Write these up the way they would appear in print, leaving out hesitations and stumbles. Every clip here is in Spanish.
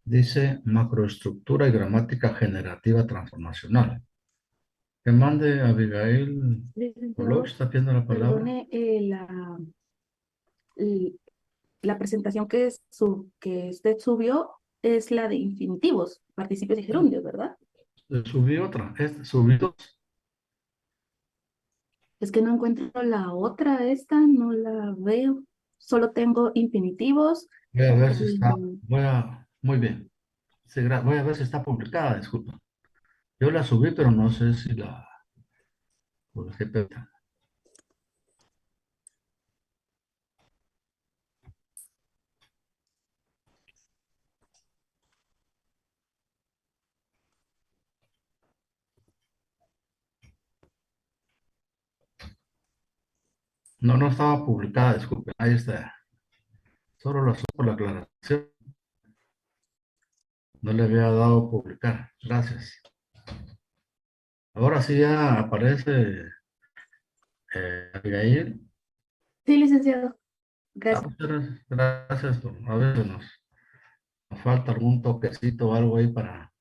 Dice macroestructura y gramática generativa transformacional. Que mande Abigail Oloch, Licenciado, está pidiendo la palabra. perdone, l- la presentación que usted subió es la de infinitivos, participios y gerundios, ¿verdad? Subí otra, subí dos. Es que no encuentro la otra, esta no la veo. Solo tengo infinitivos. Voy a ver si está, y- muy bien. Sí, voy a ver si está publicada, disculpa. Yo la subí, pero no sé si la publiqué. No, no estaba publicada, disculpe. Ahí está. Solo la subo por la aclaración. No le había dado publicar. Gracias. Ahora sí ya aparece Abigail. Sí, licenciado, Ah, gracias. pues, gracias. A veces nos falta algún toquecito o algo ahí para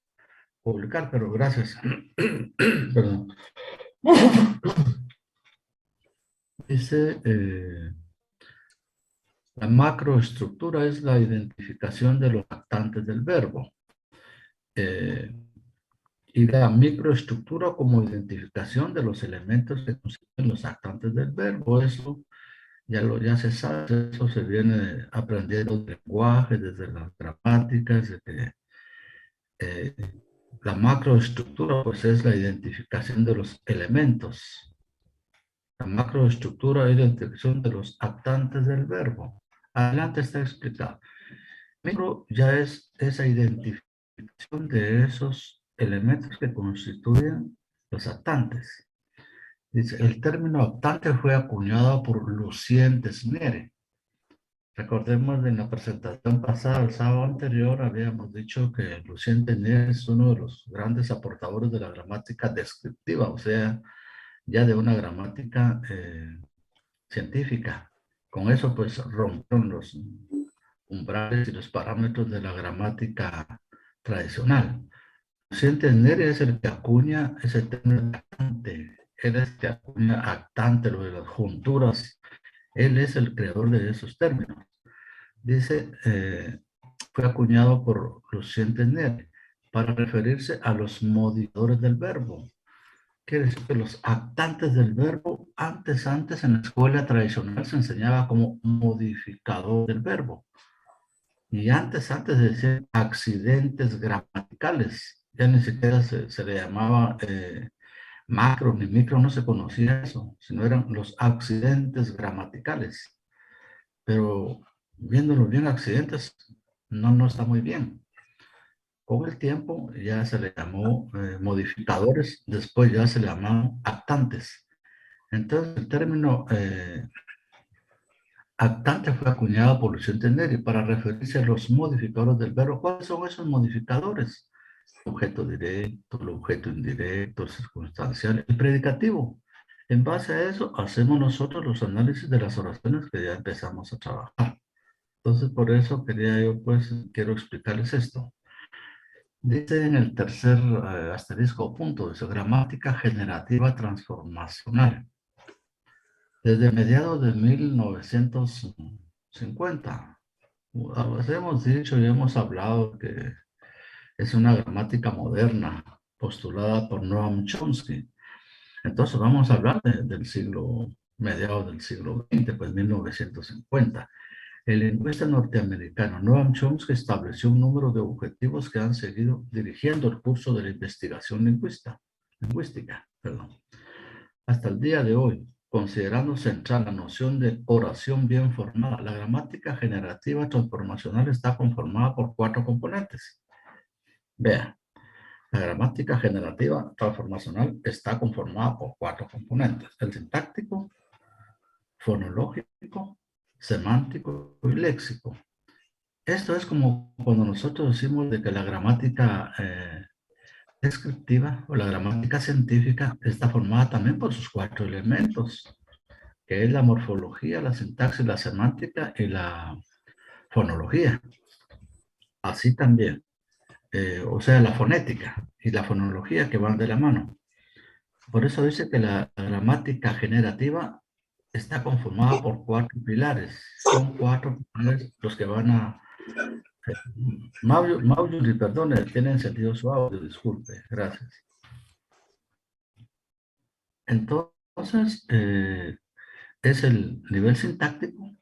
publicar, pero gracias. Perdón. Dice, la macroestructura es la identificación de los actantes del verbo. Eh, y la microestructura como identificación de los elementos que constituyen los actantes del verbo. Eso ya se sabe, eso se viene aprendiendo del lenguaje, desde las gramáticas, de que eh, la macroestructura pues es la identificación de los elementos. La macroestructura es la identificación de los actantes del verbo. Adelante está explicado. Micro ya es esa identificación de esos elementos que constituyen los actantes. Dice, el término actante fue acuñado por Lucien Desnere. Recordemos de la presentación pasada, el sábado anterior, habíamos dicho que Lucien Desnere es uno de los grandes aportadores de la gramática descriptiva, o sea, ya de una gramática científica. Con eso, pues, rompieron los umbrales y los parámetros de la gramática tradicional. Si entender es el que acuña ese término actante, él es el que acuña actante, lo de las junturas, él es el creador de esos términos. Dice, fue acuñado por Lucien Tenner para referirse a los modificadores del verbo. Quiere decir que los actantes del verbo, antes en la escuela tradicional se enseñaba como modificador del verbo. Y antes de decir accidentes gramaticales, ya ni siquiera se le llamaba macro ni micro, no se conocía eso, sino eran los accidentes gramaticales. Pero viéndolo bien, accidentes no está muy bien. Con el tiempo ya se le llamó modificadores, después ya se le llamaron actantes. Entonces el término actante fue acuñado por Luciano Teneri para referirse a los modificadores del verbo. ¿Cuáles son esos modificadores? El objeto directo, el objeto indirecto, el circunstancial, el predicativo. En base a eso, hacemos nosotros los análisis de las oraciones que ya empezamos a trabajar. Entonces, por eso quería yo, pues, quiero explicarles esto. Dice en el tercer asterisco punto, dice gramática generativa transformacional. Desde mediados de 1950, hemos dicho y hemos hablado que es una gramática moderna postulada por Noam Chomsky. Entonces vamos a hablar del siglo, mediados del siglo XX, pues 1950. El lingüista norteamericano Noam Chomsky estableció un número de objetivos que han seguido dirigiendo el curso de la investigación lingüística. Hasta el día de hoy, considerando central la noción de oración bien formada, la gramática generativa transformacional está conformada por cuatro componentes. Vea, la gramática generativa transformacional está conformada por cuatro componentes: el sintáctico, fonológico, semántico y léxico. Esto es como cuando nosotros decimos de que la gramática descriptiva o la gramática científica está formada también por sus cuatro elementos, que es la morfología, la sintaxis, la semántica y la fonología. Así también. o sea, la fonética y la fonología que van de la mano. Por eso dice que la gramática generativa está conformada por 4 pilares. Son 4 pilares los que van a... Mauyuri, perdone, tiene sentido su audio, disculpe, gracias. Entonces, es el nivel sintáctico,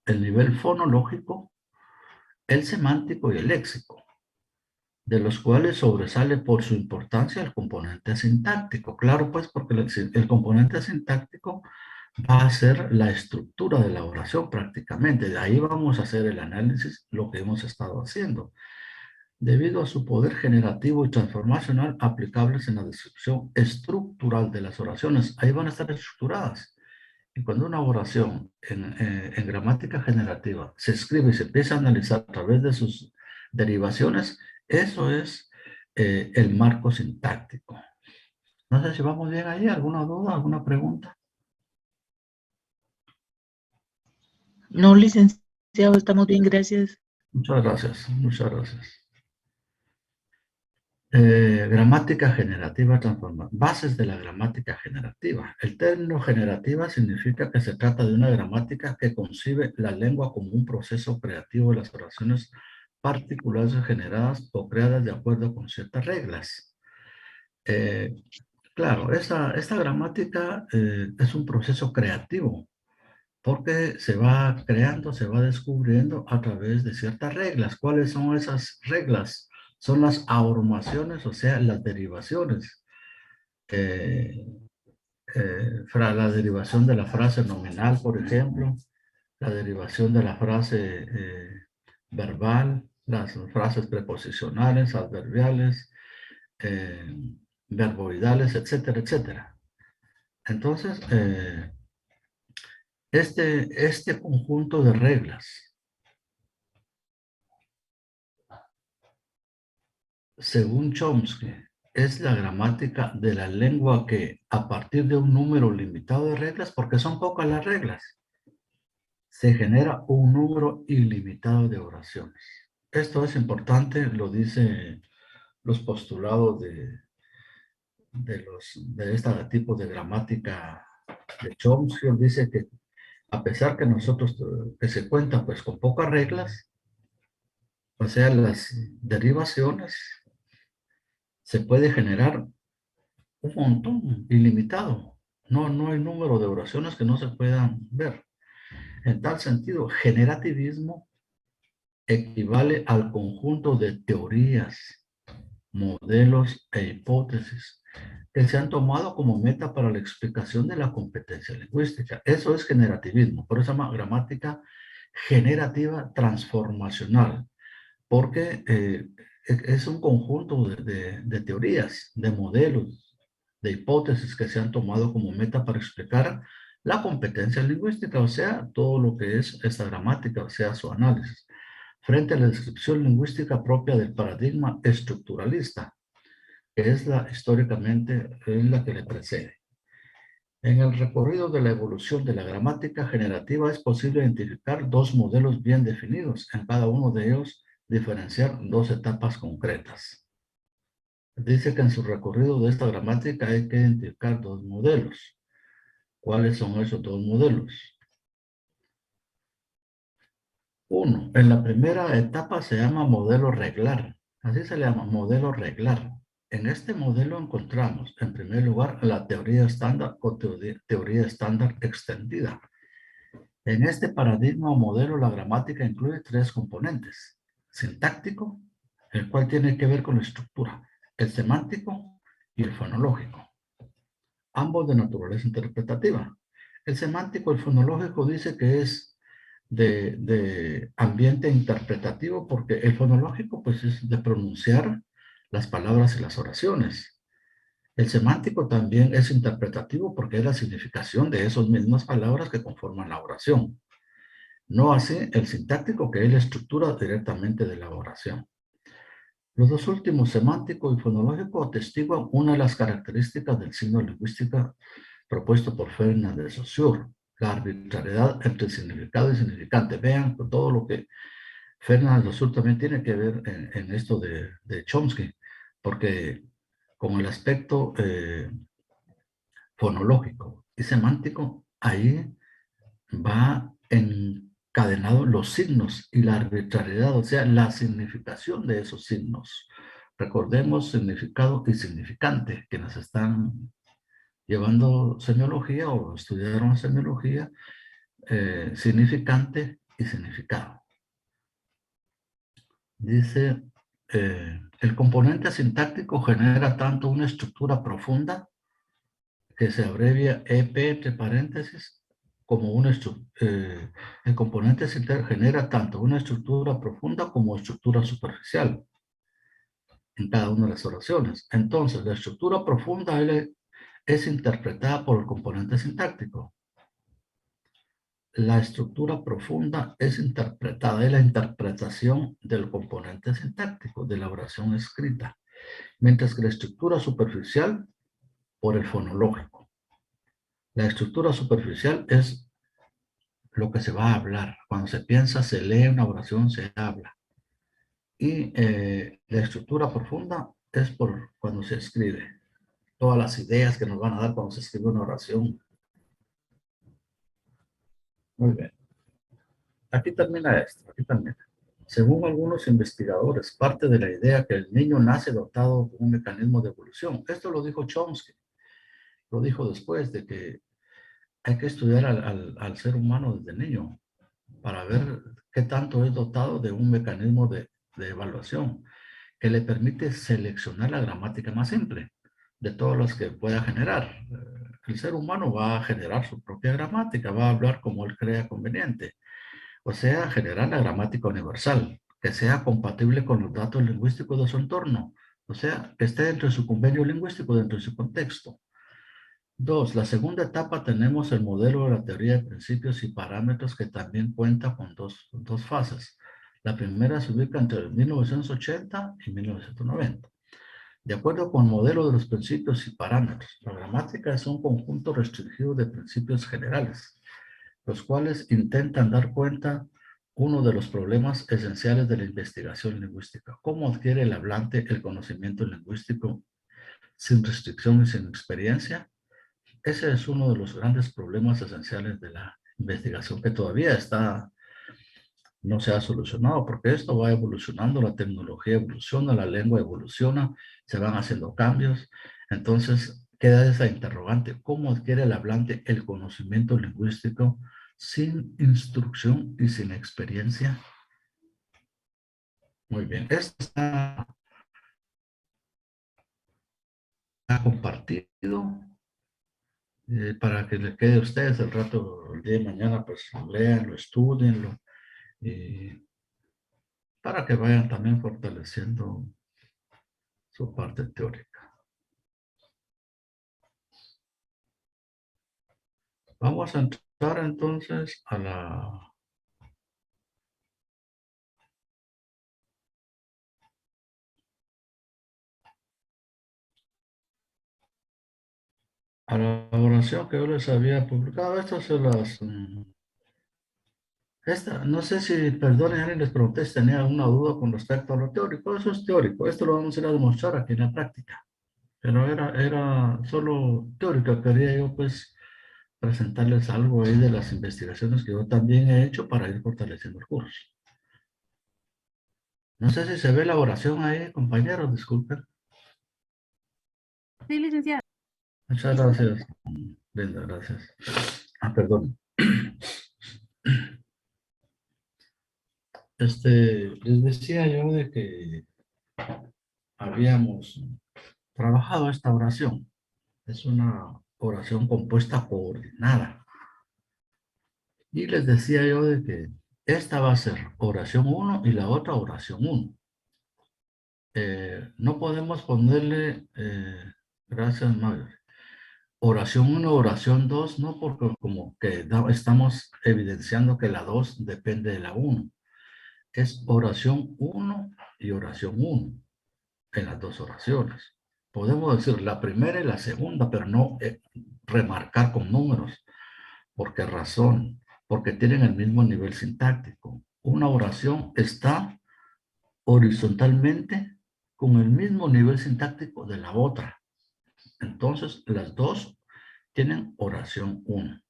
el nivel fonológico, el semántico y el léxico, de los cuales sobresale por su importancia el componente sintáctico. Claro, pues, porque el componente sintáctico va a ser la estructura de la oración prácticamente. De ahí vamos a hacer el análisis, lo que hemos estado haciendo, debido a su poder generativo y transformacional aplicables en la descripción estructural de las oraciones. Ahí van a estar estructuradas. Y cuando una oración en gramática generativa se escribe y se empieza a analizar a través de sus derivaciones, eso es el marco sintáctico. No sé si vamos bien ahí. ¿Alguna duda, alguna pregunta? No, licenciado, estamos bien, gracias. Muchas gracias, muchas gracias. Gramática generativa transformada. Bases de la gramática generativa. El término generativa significa que se trata de una gramática que concibe la lengua como un proceso creativo de las oraciones particulares generadas o creadas de acuerdo con ciertas reglas. Claro, esta gramática es un proceso creativo porque se va creando, se va descubriendo a través de ciertas reglas. ¿Cuáles son esas reglas? Son las ahormaciones, o sea, las derivaciones. La derivación de la frase nominal, por ejemplo, la derivación de la frase verbal, las frases preposicionales, adverbiales, eh, verboidales, etcétera, etcétera. Entonces, este conjunto de reglas, según Chomsky, es la gramática de la lengua que, a partir de un número limitado de reglas, porque son pocas las reglas, se genera un número ilimitado de oraciones. Esto es importante, lo dicen los postulados de este tipo de gramática de Chomsky. Dice que a pesar que nosotros, que se cuentan pues con pocas reglas, o sea, las derivaciones, se puede generar un montón ilimitado. No hay número de oraciones que no se puedan ver. En tal sentido, generativismo equivale al conjunto de teorías, modelos e hipótesis que se han tomado como meta para la explicación de la competencia lingüística. Eso es generativismo, por eso se llama gramática generativa transformacional, porque es un conjunto de teorías, de modelos, de hipótesis que se han tomado como meta para explicar la competencia lingüística, o sea, todo lo que es esta gramática, o sea, su análisis, frente a la descripción lingüística propia del paradigma estructuralista, que es históricamente es la que le precede. En el recorrido de la evolución de la gramática generativa es posible identificar dos modelos bien definidos. En cada uno de ellos diferenciar dos etapas concretas. Dice que en su recorrido de esta gramática hay que identificar dos modelos. ¿Cuáles son esos dos modelos? Uno, en la primera etapa se llama modelo reglar. Así se le llama, modelo reglar. En este modelo encontramos, en primer lugar, la teoría estándar o teoría estándar extendida. En este paradigma o modelo, la gramática incluye 3 componentes. Sintáctico, el cual tiene que ver con la estructura, el semántico y el fonológico, ambos de naturaleza interpretativa. El semántico, el fonológico, dice que es de ambiente interpretativo, porque el fonológico pues es de pronunciar las palabras y las oraciones. El semántico también es interpretativo porque es la significación de esas mismas palabras que conforman la oración. No así el sintáctico, que es la estructura directamente de la oración. Los dos últimos, semántico y fonológico, atestiguan una de las características del signo lingüístico propuesto por Ferdinand de Saussure, la arbitrariedad entre significado y significante. Vean todo lo que Fernand Saussure también tiene que ver en esto de Chomsky, porque con el aspecto fonológico y semántico, ahí va encadenado los signos y la arbitrariedad, o sea, la significación de esos signos. Recordemos significado y significante, quienes están llevando semiología o estudiaron semiología, significante y significado. Dice, el componente sintáctico genera tanto una estructura profunda, que se abrevia EP entre paréntesis, como el componente sintáctico genera tanto una estructura profunda como estructura superficial en cada una de las oraciones. Entonces, la estructura profunda es interpretada por el componente sintáctico. La estructura profunda es interpretada, es la interpretación del componente sintáctico de la oración escrita, mientras que la estructura superficial por el fonológico. La estructura superficial es lo que se va a hablar. Cuando se piensa, se lee una oración, se habla. Y la estructura profunda es por cuando se escribe. Todas las ideas que nos van a dar cuando se escribe una oración. Muy bien. Aquí termina esto, aquí termina. Según algunos investigadores, parte de la idea que el niño nace dotado con un mecanismo de evolución. Esto lo dijo Chomsky. Lo dijo después de que hay que estudiar al ser humano desde niño para ver qué tanto es dotado de un mecanismo de evaluación que le permite seleccionar la gramática más simple de todas las que pueda generar. El ser humano va a generar su propia gramática, va a hablar como él crea conveniente. O sea, generar la gramática universal, que sea compatible con los datos lingüísticos de su entorno. O sea, que esté dentro de su convenio lingüístico, dentro de su contexto. Dos, la segunda etapa tenemos el modelo de la teoría de principios y parámetros que también cuenta con dos fases. La primera se ubica entre 1980 y 1990. De acuerdo con el modelo de los principios y parámetros, la gramática es un conjunto restringido de principios generales, los cuales intentan dar cuenta uno de los problemas esenciales de la investigación lingüística. ¿Cómo adquiere el hablante el conocimiento lingüístico sin restricción y sin experiencia? Ese es uno de los grandes problemas esenciales de la investigación que todavía no se ha solucionado, porque esto va evolucionando, la tecnología evoluciona, la lengua evoluciona, se van haciendo cambios. Entonces, queda esa interrogante, ¿cómo adquiere el hablante el conocimiento lingüístico sin instrucción y sin experiencia? Muy bien, esto está compartido. Para que les quede a ustedes el rato, el día de mañana, pues leanlo, estudienlo, para que vayan también fortaleciendo su parte teórica. Vamos a entrar entonces a la oración que yo les había publicado. Estas se las... no sé si, perdonen, alguien les pregunté si tenía alguna duda con respecto a lo teórico. Eso es teórico. Esto lo vamos a ir a demostrar aquí en la práctica. Pero era solo teórico. Quería yo, pues, presentarles algo ahí de las investigaciones que yo también he hecho para ir fortaleciendo el curso. No sé si se ve la oración ahí, compañeros, disculpen. Sí, licenciada. Muchas gracias. Linda, gracias. Perdón. Les decía yo de que habíamos trabajado esta oración. Es una oración compuesta coordinada. Y les decía yo de que esta va a ser oración 1 y la otra oración 1. No podemos ponerle, gracias Mario, oración 1, oración 2, no, porque como que estamos evidenciando que la 2 depende de la 1. Es oración 1 y oración 1 en las dos oraciones. Podemos decir la primera y la segunda, pero no remarcar con números. ¿Por qué razón? Porque tienen el mismo nivel sintáctico. una oración está horizontalmente con el mismo nivel sintáctico de la otra. Entonces, las dos tienen oración 1.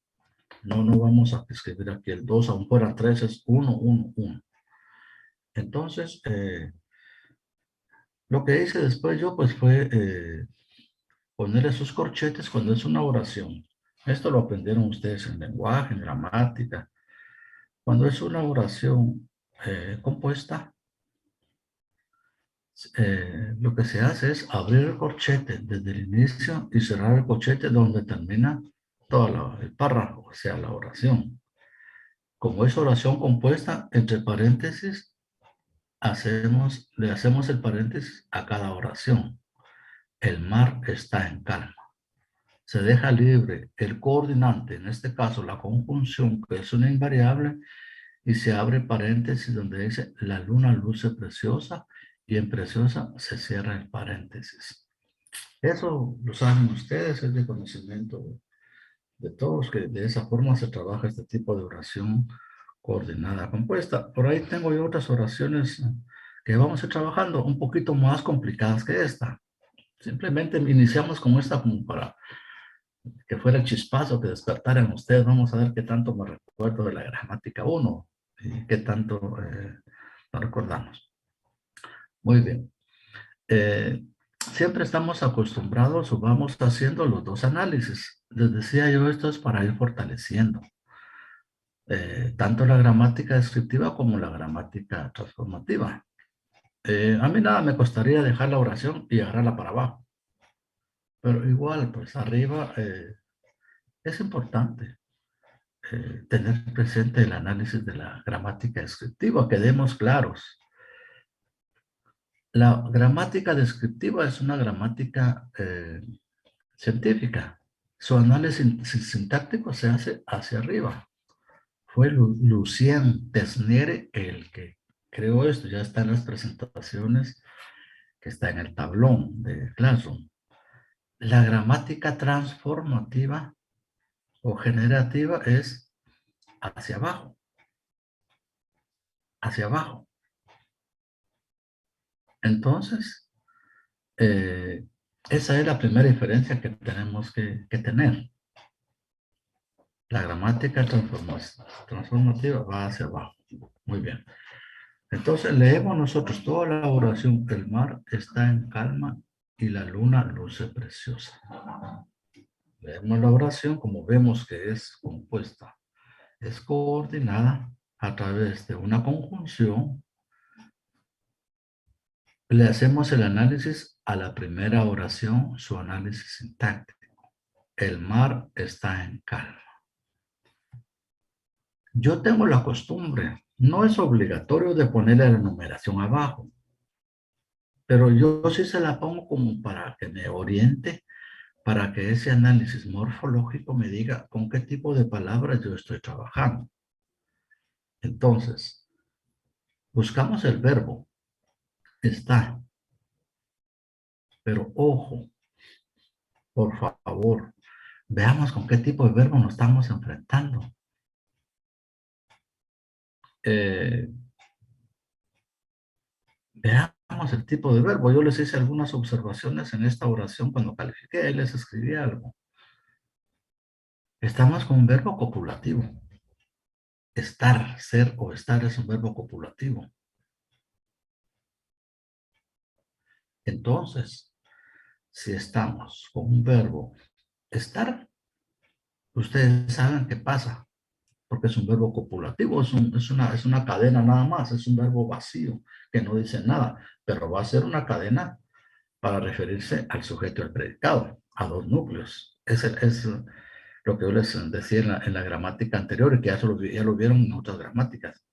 No vamos a escribir aquí el 2, aún fuera 3, es 1, 1, 1. Entonces, lo que hice después yo, pues, fue poner esos corchetes cuando es una oración. Esto lo aprendieron ustedes en lenguaje, en gramática. Cuando es una oración compuesta, lo que se hace es abrir el corchete desde el inicio y cerrar el corchete donde termina todo el párrafo, o sea, la oración. Como es oración compuesta, entre paréntesis, le hacemos el paréntesis a cada oración. El mar está en calma. Se deja libre el coordinante, en este caso la conjunción, que es una invariable, y se abre paréntesis donde dice la luna luce preciosa, y en preciosa se cierra el paréntesis. Eso lo saben ustedes, es de conocimiento de todos, que de esa forma se trabaja este tipo de oración coordinada compuesta. Por ahí tengo yo otras oraciones que vamos a ir trabajando un poquito más complicadas que esta. Simplemente iniciamos con esta como para que fuera el chispazo que despertaran ustedes. Vamos a ver qué tanto me recuerdo de la gramática 1 y qué tanto nos recordamos. Muy bien. Siempre estamos acostumbrados o vamos haciendo los dos análisis. Les decía yo, esto es para ir fortaleciendo tanto la gramática descriptiva como la gramática transformativa. A mí nada me costaría dejar la oración y agarrarla para abajo. Pero igual, pues arriba es importante tener presente el análisis de la gramática descriptiva, quedemos claros. La gramática descriptiva es una gramática científica. Su análisis sintáctico se hace hacia arriba. Fue Lucien Tesniere el que creó esto. Ya está en las presentaciones que está en el tablón de Classroom. La gramática transformativa o generativa es hacia abajo. Hacia abajo. Entonces, esa es la primera diferencia que tenemos que tener. La gramática transformativa va hacia abajo. Muy bien. Entonces leemos nosotros toda la oración. El mar está en calma y la luna luce preciosa. Leemos la oración como vemos que es compuesta. Es coordinada a través de una conjunción. Le hacemos el análisis a la primera oración, su análisis sintáctico. El mar está en calma. Yo tengo la costumbre, no es obligatorio de ponerle la numeración abajo, pero yo sí se la pongo como para que me oriente, para que ese análisis morfológico me diga con qué tipo de palabras yo estoy trabajando. Entonces, buscamos el verbo, está, pero ojo, por favor, veamos con qué tipo de verbo nos estamos enfrentando. Veamos el tipo de verbo. Yo les hice algunas observaciones en esta oración cuando califiqué y les escribí algo. Estamos con un verbo copulativo. Estar, ser o estar es un verbo copulativo. Entonces, si estamos con un verbo estar, ustedes saben qué pasa, porque es un verbo copulativo, es una cadena nada más, es un verbo vacío, que no dice nada, pero va a ser una cadena para referirse al sujeto y al predicado, a dos núcleos. Es lo que yo les decía en la gramática anterior y que ya lo vieron en otras gramáticas.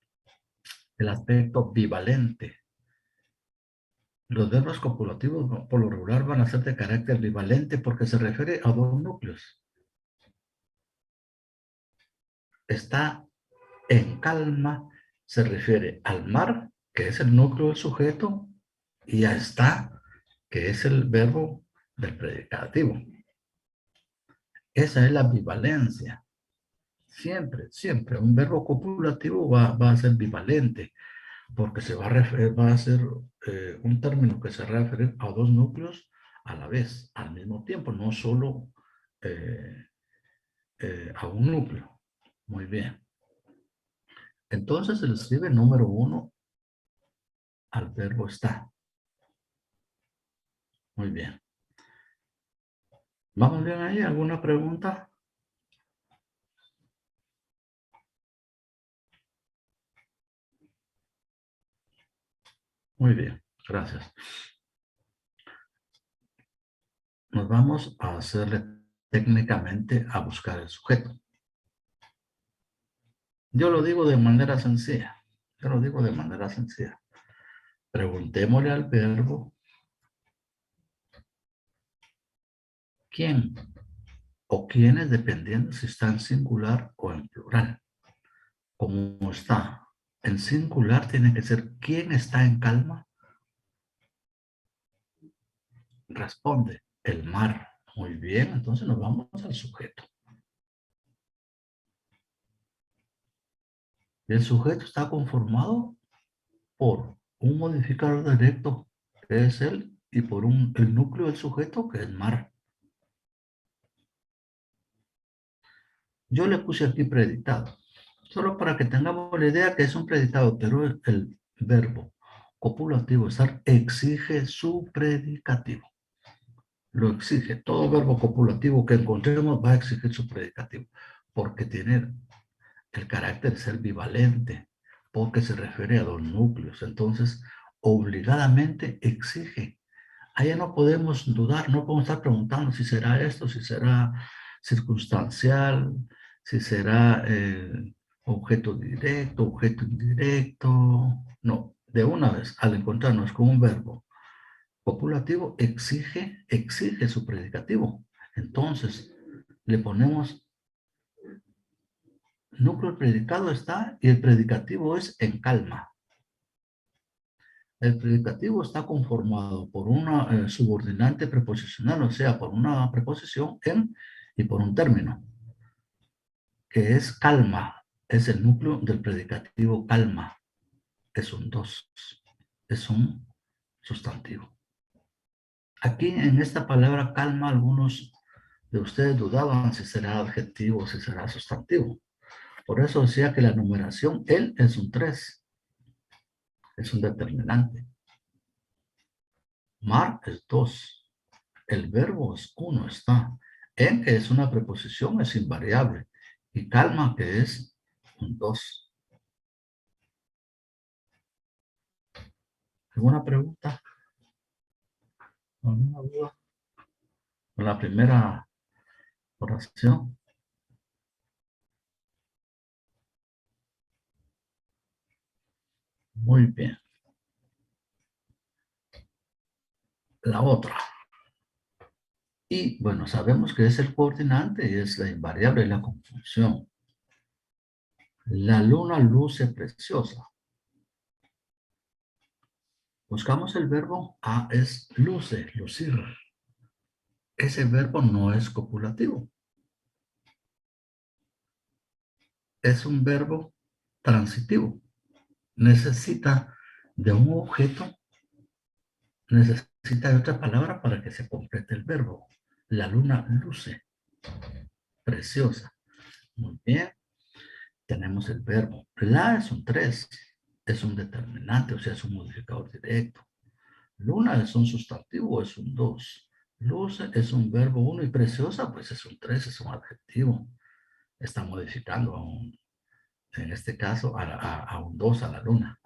El aspecto bivalente. Los verbos copulativos por lo regular van a ser de carácter bivalente porque se refiere a dos núcleos. Está en calma, se refiere al mar, que es el núcleo del sujeto, y a está, que es el verbo del predicativo. Esa es la bivalencia. Siempre, siempre. Un verbo copulativo va a ser bivalente, porque se va a referir, va a ser un término que se refiere a dos núcleos a la vez, al mismo tiempo, no solo eh, a un núcleo. Muy bien. Entonces se le escribe número 1 al verbo está. Muy bien. ¿Vamos bien ahí? ¿Alguna pregunta? Muy bien, gracias. Nos vamos a hacerle técnicamente a buscar el sujeto. Yo lo digo de manera sencilla. Yo lo digo de manera sencilla. Preguntémosle al verbo quién o quiénes, dependiendo si está en singular o en plural. Como está en singular, tiene que ser quién está en calma. Responde el mar. Muy bien, entonces nos vamos al sujeto. El sujeto está conformado por un modificador directo, que es él, y por el núcleo del sujeto, que es mar. Yo le puse aquí predicado, solo para que tengamos la idea que es un predicado, pero el verbo copulativo estar exige su predicativo. Lo exige. Todo verbo copulativo que encontremos va a exigir su predicativo, porque tiene el carácter de ser bivalente, porque se refiere a dos núcleos. Entonces, obligadamente exige. Allá no podemos dudar, no podemos estar preguntando si será esto, si será circunstancial, si será objeto directo, objeto indirecto. No, de una vez, al encontrarnos con un verbo copulativo, exige su predicativo. Entonces, le ponemos núcleo predicado está y el predicativo es en calma. El predicativo está conformado por una subordinante preposicional, o sea, por una preposición en y por un término, que es calma. Es el núcleo del predicativo calma. Es un dos. Es un sustantivo. Aquí en esta palabra calma, algunos de ustedes dudaban si será adjetivo o si será sustantivo. Por eso decía que la numeración, él es un 3. Es un determinante. Mar es 2. El verbo es 1, está. En, que es una preposición, es invariable. Y calma, que es un 2. ¿Alguna pregunta? ¿Alguna duda? Con la primera oración. Muy bien. La otra. Y bueno, sabemos que es el coordinante y es la invariable y la conjunción. La luna luce preciosa. Buscamos el verbo a, es luce, lucir. Ese verbo no es copulativo. Es un verbo transitivo. Necesita de un objeto, necesita de otra palabra para que se complete el verbo. La luna luce, preciosa. Muy bien. Tenemos el verbo. La es un 3, es un determinante, o sea, es un modificador directo. Luna es un sustantivo, es un 2. Luce es un verbo 1 y preciosa, pues es un 3, es un adjetivo. Está modificando a un, en este caso, a un 2, a la luna.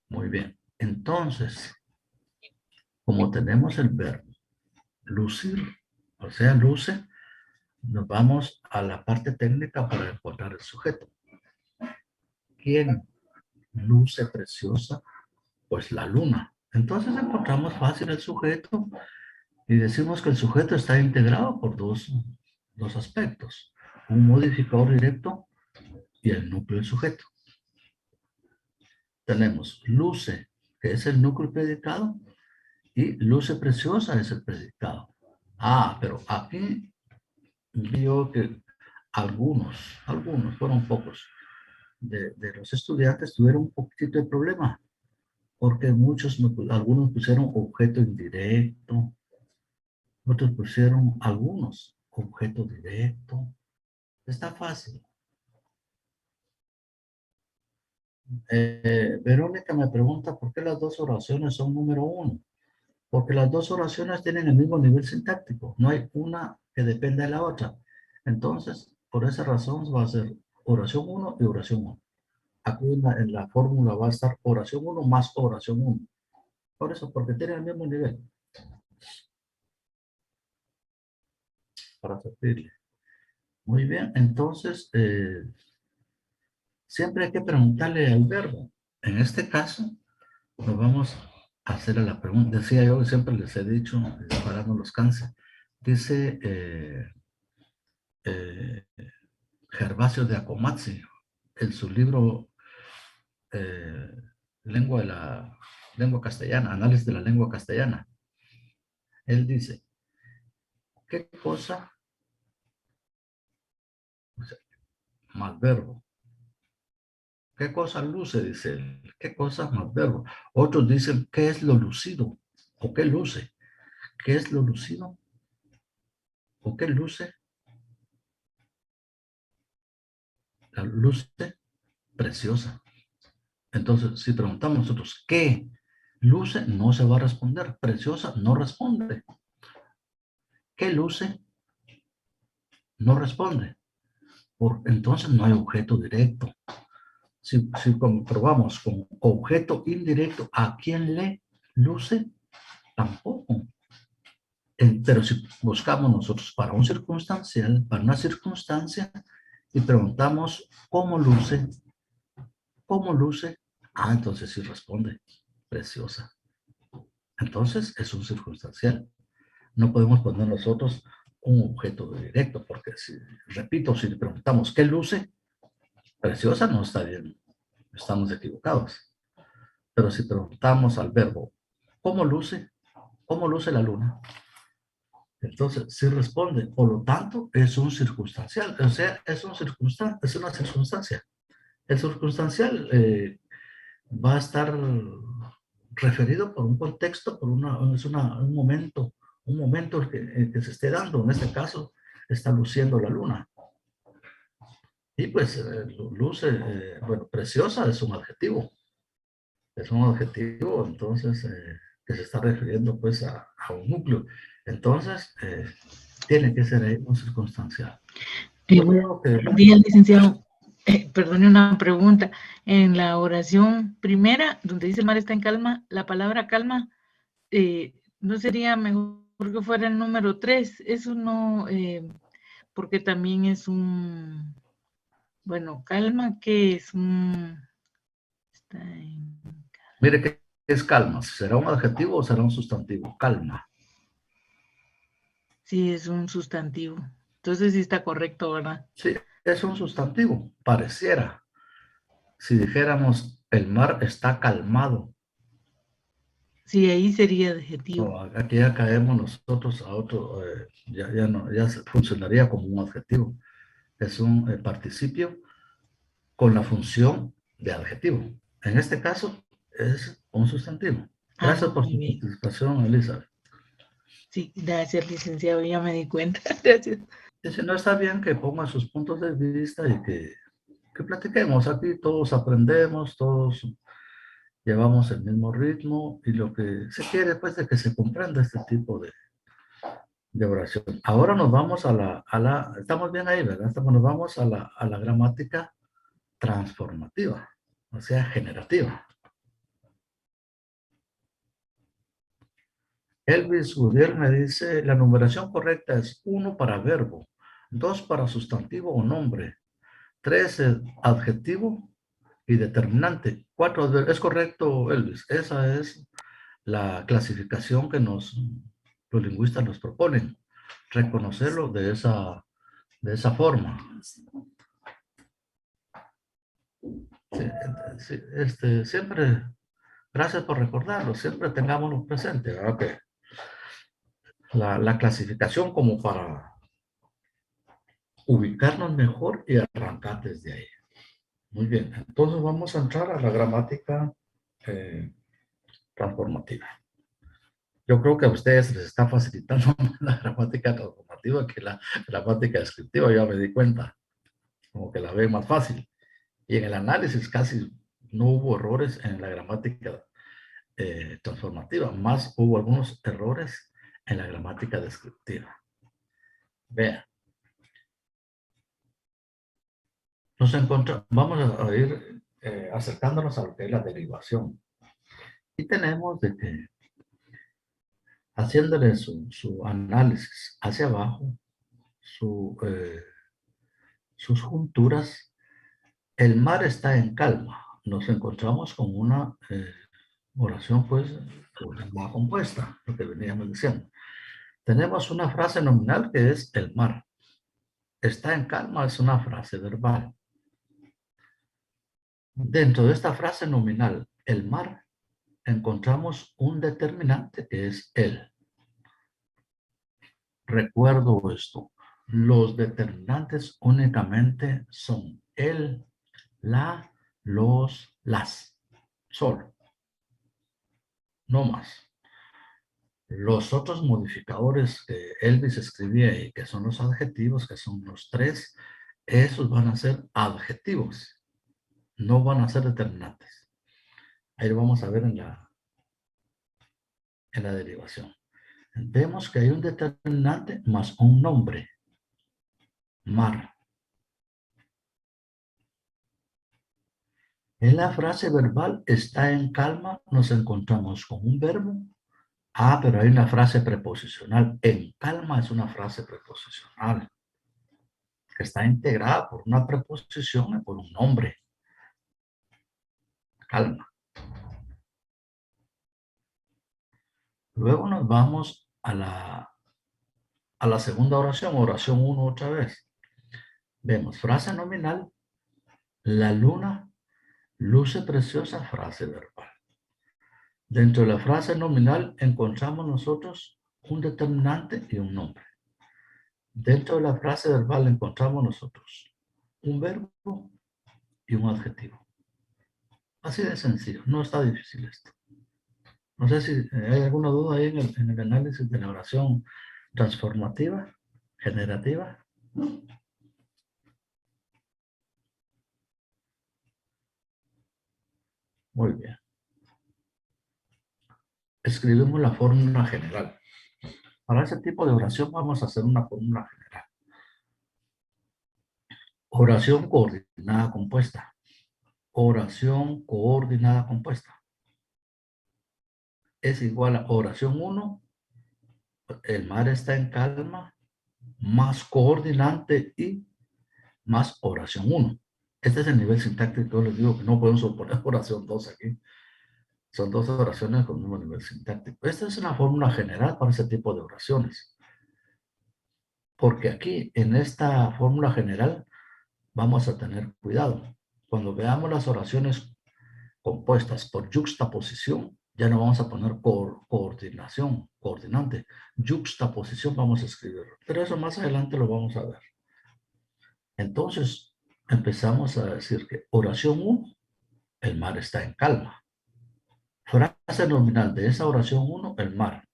Muy bien. Entonces, como tenemos el verbo lucir, o sea, luce, nos vamos a la parte técnica para encontrar el sujeto. ¿Quién luce preciosa? Pues la luna. Entonces encontramos fácil el sujeto y decimos que el sujeto está integrado por dos aspectos. Un modificador directo y el núcleo del sujeto. Tenemos luce, que es el núcleo predicado, y luce preciosa es el predicado. Pero aquí vio que algunos, fueron pocos, de los estudiantes tuvieron un poquito de problema, porque algunos pusieron objeto indirecto, otros pusieron algunos objeto directo. Está fácil. Verónica me pregunta por qué las dos oraciones son número 1. Porque las dos oraciones tienen el mismo nivel sintáctico. No hay una que dependa de la otra. Entonces, por esa razón va a ser oración 1 y oración 1. Aquí en la fórmula va a estar oración 1 más oración 1. Por eso, porque tienen el mismo nivel. Para servirle. Muy bien, entonces, siempre hay que preguntarle al verbo. En este caso, nos vamos a hacer la pregunta. Decía yo, siempre les he dicho, para no los canse. Dice Gervasio de Akomazzi, en su libro lengua castellana, análisis de la lengua castellana. Él dice, ¿qué cosa más verbo? ¿Qué cosa luce? Dice él. ¿Qué cosa más verbo? Otros dicen, ¿qué es lo lucido? ¿O qué luce? ¿Qué es lo lucido? ¿O qué luce? La luce preciosa. Entonces, si preguntamos nosotros, ¿qué luce? No se va a responder. Preciosa no responde. ¿Qué luce? No responde. Entonces no hay objeto directo. Si comprobamos con objeto indirecto, ¿a quién le luce? Tampoco. Pero si buscamos nosotros para un circunstancial, para una circunstancia, y preguntamos ¿cómo luce? ¿Cómo luce? Entonces sí responde, preciosa. Entonces es un circunstancial. No podemos poner nosotros un objeto directo, porque repito, si le preguntamos ¿qué luce? Preciosa no está bien, estamos equivocados. Pero si preguntamos al verbo ¿cómo luce? ¿Cómo luce la luna? Entonces, sí responde. Por lo tanto, es un circunstancial. O sea, es una circunstancia. El circunstancial va a estar referido por un contexto, un momento que se esté dando. En este caso, está luciendo la luna. Y pues, luce, preciosa es un adjetivo. Es un adjetivo, entonces, que se está refiriendo pues a un núcleo. Entonces, tiene que ser ahí un circunstancial. Buenos días, licenciado. Perdone una pregunta. En la oración primera, donde dice Mar está en calma, la palabra calma, ¿no sería mejor que fuera el número 3? Eso no, porque también es un, bueno, calma, que es un... Está en... Mire que es calma. ¿Será un adjetivo o será un sustantivo? Calma. Sí, es un sustantivo. Entonces sí está correcto, ¿verdad? Sí, es un sustantivo. Pareciera. Si dijéramos, el mar está calmado. Sí, ahí sería adjetivo. No, aquí ya caemos nosotros a otro, ya funcionaría como un adjetivo. Es un participio con la función de adjetivo. En este caso, es un sustantivo. Gracias por Muy su bien. participación, Elizabeth. Sí, gracias, licenciado, ya me di cuenta. Gracias. Si no está bien que ponga sus puntos de vista y que platiquemos. Aquí todos aprendemos, todos llevamos el mismo ritmo y lo que se quiere pues de que se comprenda este tipo de oración. Ahora nos vamos estamos bien ahí, ¿verdad? Nos vamos a la gramática transformativa, o sea, generativa. Elvis Goodyear me dice, la numeración correcta es 1 para verbo, 2 para sustantivo o nombre, 3 adjetivo y determinante, 4 adverbios. Es correcto, Elvis. Esa es la clasificación que los lingüistas nos proponen. Reconocerlo de esa forma. Sí, siempre, gracias por recordarlo, siempre tengámoslo presente. Ok. la clasificación como para ubicarnos mejor y arrancar desde ahí. Muy bien, entonces vamos a entrar a la gramática transformativa. Yo creo que a ustedes les está facilitando más la gramática transformativa que la gramática descriptiva, ya me di cuenta, como que la ven más fácil. Y en el análisis casi no hubo errores en la gramática transformativa, más hubo algunos errores en la gramática descriptiva. Vean. Nos encontramos, vamos a ir acercándonos a lo que es la derivación. Y tenemos de que, haciéndole su análisis hacia abajo, sus junturas, el mar está en calma. Nos encontramos con una oración, pues, más compuesta, lo que veníamos diciendo. Tenemos una frase nominal que es el mar. Está en calma es una frase verbal. Dentro de esta frase nominal, el mar, encontramos un determinante que es el. Recuerdo esto. Los determinantes únicamente son el, la, los, las. Solo. No más. Los otros modificadores que Elvis escribía y que son los adjetivos, que son los 3, esos van a ser adjetivos. No van a ser determinantes. Ahí lo vamos a ver en la derivación. Vemos que hay un determinante más un nombre. Mar. En la frase verbal está en calma, nos encontramos con un verbo. Pero hay una frase preposicional. En calma es una frase preposicional que está integrada por una preposición y por un nombre. Calma. Luego nos vamos a la segunda oración, oración 1 otra vez. Vemos frase nominal, la luna luce preciosa, frase verbal. Dentro de la frase nominal encontramos nosotros un determinante y un nombre. Dentro de la frase verbal encontramos nosotros un verbo y un adjetivo. Así de sencillo, no está difícil esto. No sé si hay alguna duda ahí en el análisis de la oración transformativa, generativa. Muy bien. Escribimos la fórmula general. Para ese tipo de oración vamos a hacer una fórmula general. Oración coordinada compuesta. Oración coordinada compuesta. Es igual a oración 1, el mar está en calma, más coordinante y más oración 1. Este es el nivel sintáctico. Yo les digo que no podemos suponer oración 2 aquí. Son 2 oraciones con el mismo nivel sintáctico. Esta es una fórmula general para ese tipo de oraciones. Porque aquí, en esta fórmula general, vamos a tener cuidado. Cuando veamos las oraciones compuestas por yuxtaposición, ya no vamos a poner coordinante. Yuxtaposición vamos a escribir. Pero eso más adelante lo vamos a ver. Entonces, empezamos a decir que oración 1, el mar está en calma. Frase nominal de esa oración 1, el mar.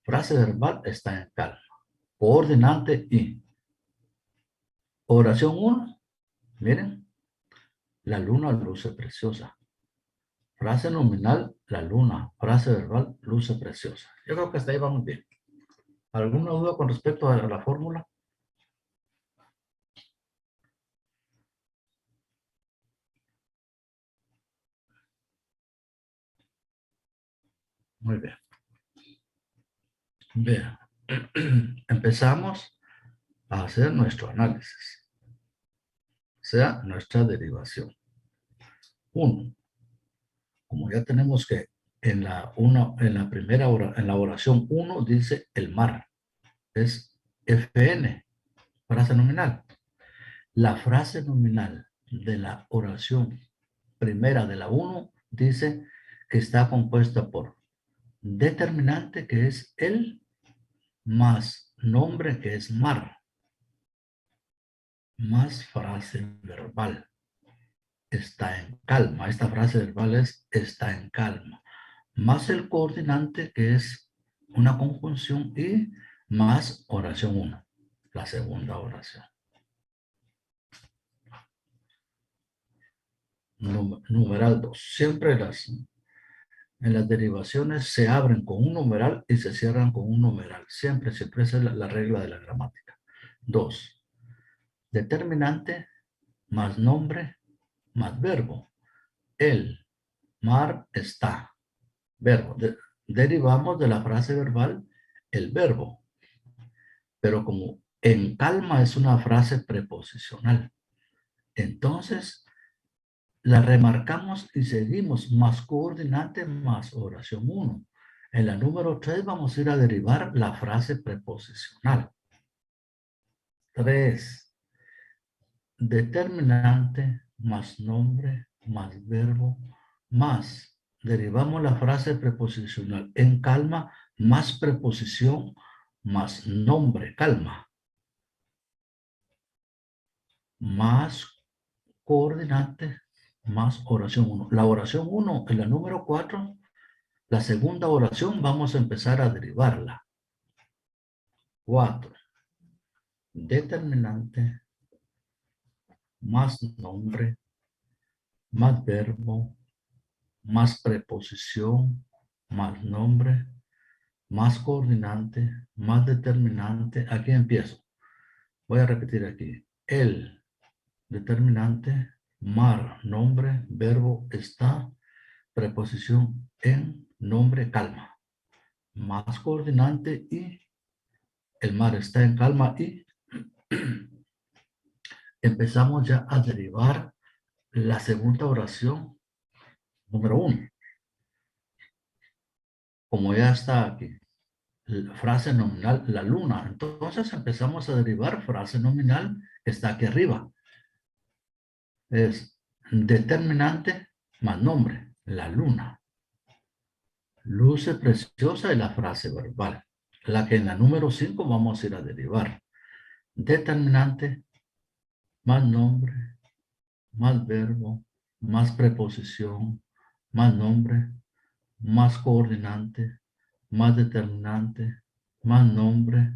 Frase verbal está en calma. Coordinante y. Oración 1, miren, la luna luce preciosa. Frase nominal, la luna. Frase verbal, luce preciosa. Yo creo que hasta ahí vamos bien. ¿Alguna duda con respecto a la fórmula? Muy bien. Bien. Empezamos a hacer nuestro análisis. O sea, nuestra derivación. 1. Como ya tenemos que en la oración 1 dice el mar. Es FN, frase nominal. La frase nominal de la oración primera de la 1 dice que está compuesta por determinante que es el, más nombre que es mar, más frase verbal. Está en calma. Esta frase verbal es está en calma. Más el coordinante que es una conjunción y más oración 1, la segunda oración. Numeral 2. Siempre en las derivaciones se abren con un numeral y se cierran con un numeral. Siempre, siempre esa es la regla de la gramática. 2. Determinante más nombre más verbo. El mar está. Verbo. Derivamos de la frase verbal el verbo. Pero como en calma es una frase preposicional, entonces la remarcamos y seguimos más coordinante más oración 1. En la número 3 vamos a ir a derivar la frase preposicional. 3. Determinante más nombre más verbo más. Derivamos la frase preposicional en calma más preposición más nombre, calma. Más coordinante más oración 1. La oración 1 en la número 4, la segunda oración vamos a empezar a derivarla. 4. Determinante más nombre más verbo más preposición más nombre más coordinante más determinante. Aquí empiezo. Voy a repetir aquí. El determinante, mar, nombre, verbo, está, preposición en, nombre, calma. Más coordinante y el mar está en calma y empezamos ya a derivar la segunda oración, número 1. Como ya está aquí, la frase nominal, la luna. Entonces empezamos a derivar frase nominal que está aquí arriba. Es determinante más nombre, la luna. Luce preciosa es la frase verbal, la que en la número 5 vamos a ir a derivar. Determinante más nombre, más verbo, más preposición, más nombre, más coordinante, más determinante, más nombre.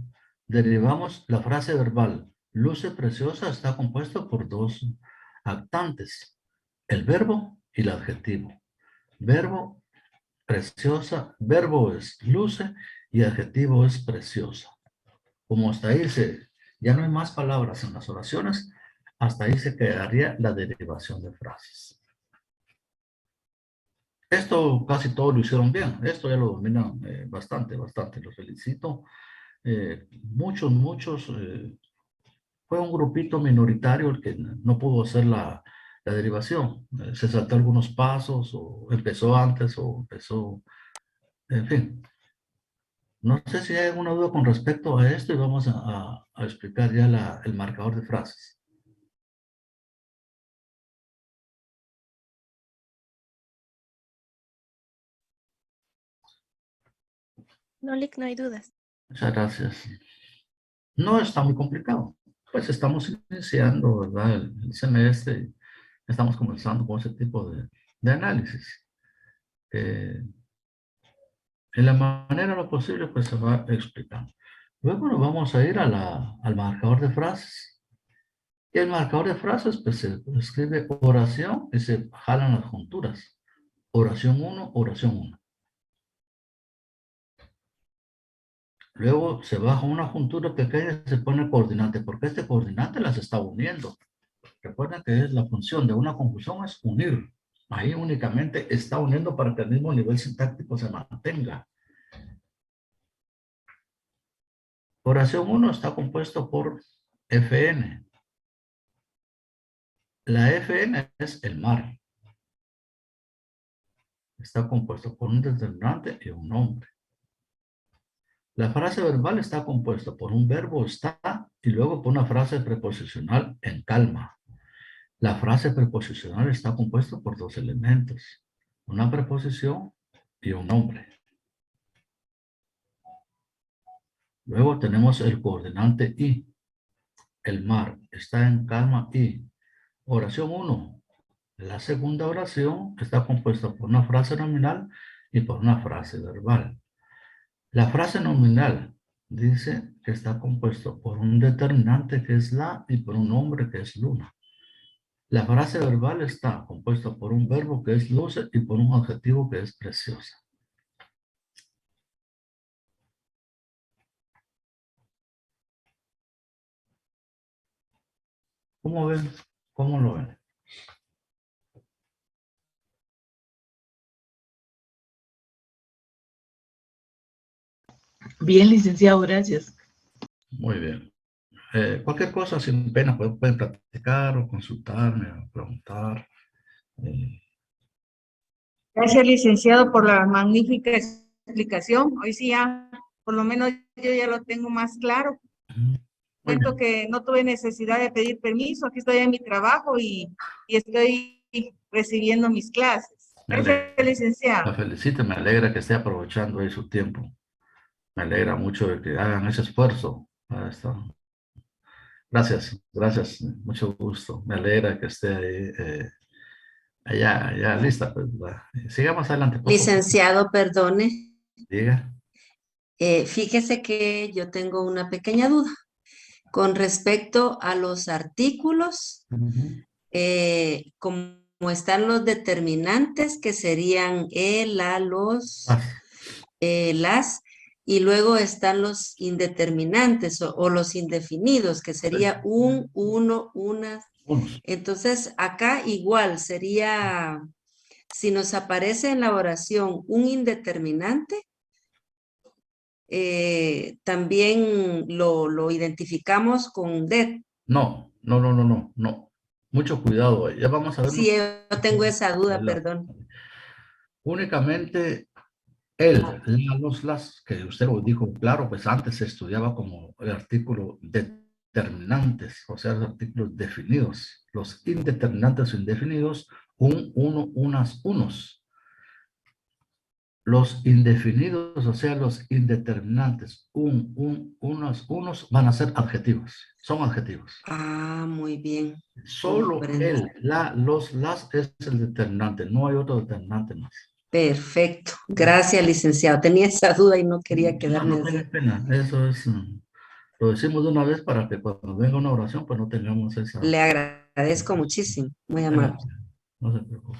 Derivamos la frase verbal. Luce preciosa está compuesto por dos actantes, el verbo y el adjetivo. Verbo, preciosa, verbo es luce y adjetivo es preciosa. Como hasta ahí ya no hay más palabras en las oraciones, hasta ahí se quedaría la derivación de frases. Esto casi todos lo hicieron bien. Esto ya lo dominan bastante. Los felicito. Muchos. Fue un grupito minoritario el que no pudo hacer la derivación. Se saltó algunos pasos o empezó antes o empezó... En fin. No sé si hay alguna duda con respecto a esto y vamos a explicar ya el marcador de frases. No, Lick, no hay dudas. Muchas gracias. No está muy complicado. Pues estamos iniciando, ¿verdad? El semestre y estamos comenzando con ese tipo de análisis. En la manera de lo posible, pues se va explicando. Luego nos vamos a ir al marcador de frases. Y el marcador de frases, pues se escribe oración y se jalan las junturas. Oración 1, oración 1. Luego se baja una juntura pequeña y se pone coordinante, porque este coordinante las está uniendo. Recuerden que es la función de una conjunción es unir. Ahí únicamente está uniendo para que el mismo nivel sintáctico se mantenga. Oración 1 está compuesto por FN. La FN es el mar. Está compuesto por un determinante y un nombre. La frase verbal está compuesta por un verbo está y luego por una frase preposicional en calma. La frase preposicional está compuesta por dos elementos, una preposición y un nombre. Luego tenemos el coordinante I. El mar está en calma I. Oración 1. La segunda oración está compuesta por una frase nominal y por una frase verbal. La frase nominal dice que está compuesto por un determinante que es la y por un nombre que es luna. La frase verbal está compuesta por un verbo que es luce y por un adjetivo que es preciosa. ¿Cómo ven? ¿Cómo lo ven? Bien, licenciado, gracias. Muy bien. Cualquier cosa, sin pena, pueden platicar o consultarme o preguntar. Gracias, licenciado, por la magnífica explicación. Hoy sí ya, por lo menos yo ya lo tengo más claro. Muy Siento bien. que no tuve necesidad de pedir permiso. Aquí estoy en mi trabajo y estoy recibiendo mis clases. Me Gracias, alegra. licenciado. La felicito, me alegra que esté aprovechando ahí su tiempo. Me alegra mucho de que hagan ese esfuerzo. Ahí está. Gracias, gracias, mucho gusto. Me alegra que esté ahí, ya lista. Pues, sigamos adelante, por favor. Licenciado, perdone, Diga. fíjese que yo tengo una pequeña duda con respecto a los artículos, Ujú. como están los determinantes, que serían el, la, los, Ah, las, y luego están los indeterminantes o los indefinidos, que sería un, uno, unas. unos. Entonces, acá igual sería, si nos aparece en la oración un indeterminante, también lo identificamos con det. No, no, no, no, no, no. Mucho cuidado. Ya vamos a ver. Sí, yo tengo esa duda, perdón. Únicamente el, la, los, las, que usted lo dijo, claro, pues antes se estudiaba como el artículo determinantes, o sea, los artículos definidos. Los indeterminantes o indefinidos, un, uno, unas, unos. Los indefinidos, o sea, los indeterminantes, unos, van a ser adjetivos. Son adjetivos. Ah, muy bien. Solo Comprendo. el, la, los, las es el determinante. No hay otro determinante más. Perfecto. Gracias, licenciado. Tenía esa duda y no quería No, quedarme no así. tenga pena. Eso es, lo decimos de una vez para que cuando venga una oración, pues no tengamos esa. Le agradezco muchísimo. Muy No tenga amable. pena, no se preocupe.